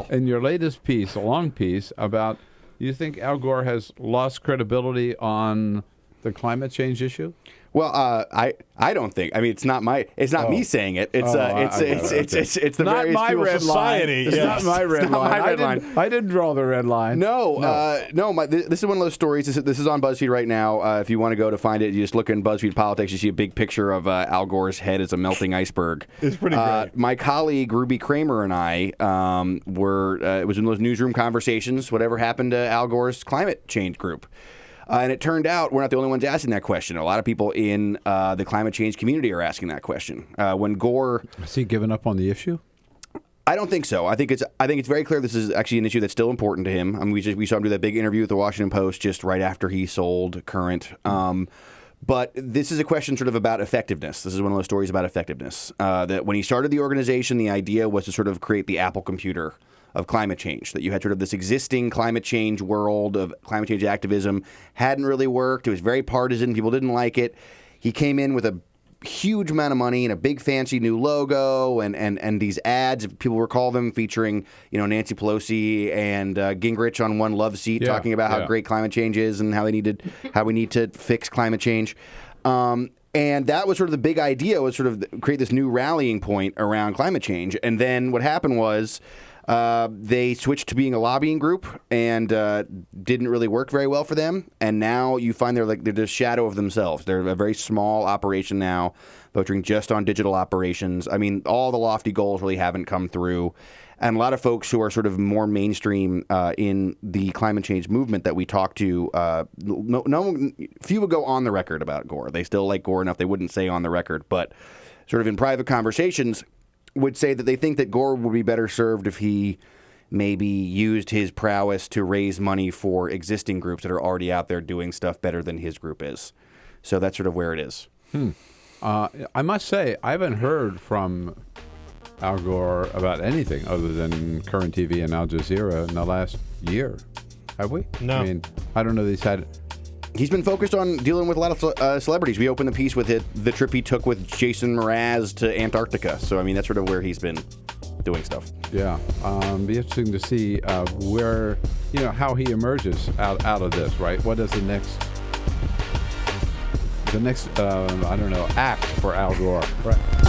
in your latest piece, a long piece, about you think Al Gore has lost credibility on the climate change issue? Well, I don't think. I mean, it's not me saying it. It's it's the not various my people red society. line. It's not my red line. I didn't draw the red line. No. This is one of those stories. This is on Buzzfeed right now. If you want to go to find it, you just look in Buzzfeed Politics. You see a big picture of Al Gore's head as a melting iceberg. It's pretty great. My colleague Ruby Kramer and I were. It was in those newsroom conversations. Whatever happened to Al Gore's climate change group? And it turned out we're not the only ones asking that question. A lot of people in the climate change community are asking that question. When Gore, has he given up on the issue? I don't think so. I think it's very clear this is actually an issue that's still important to him. I mean, we saw him do that big interview with the Washington Post just right after he sold Current. But this is a question sort of about effectiveness. This is one of those stories about effectiveness. That when he started the organization, the idea was to sort of create the Apple computer of climate change, that you had sort of this existing climate change world of climate change activism hadn't really worked. It was very partisan. People didn't like it. He came in with a huge amount of money and a big fancy new logo and these ads, if people recall them, featuring Nancy Pelosi and Gingrich on one love seat talking about how great climate change is and how we need to fix climate change. And that was sort of the big idea, was sort of create this new rallying point around climate change. And then what happened was they switched to being a lobbying group and didn't really work very well for them. And now you find they're the shadow of themselves. They're a very small operation now, focusing just on digital operations. I mean, all the lofty goals really haven't come through. And a lot of folks who are sort of more mainstream in the climate change movement that we talk to, few would go on the record about Gore. They still like Gore enough they wouldn't say on the record, but sort of in private conversations would say that they think that Gore would be better served if he maybe used his prowess to raise money for existing groups that are already out there doing stuff better than his group is. So that's sort of where it is. I must say, I haven't heard from Al Gore about anything other than Current TV and Al Jazeera in the last year. Have we? No. I mean, I don't know that he's had... He's been focused on dealing with a lot of celebrities. We opened the piece with the trip he took with Jason Mraz to Antarctica. So, I mean, that's sort of where he's been doing stuff. Yeah. Be interesting to see where, how he emerges out of this, right? What is the next act for Al Gore? Right.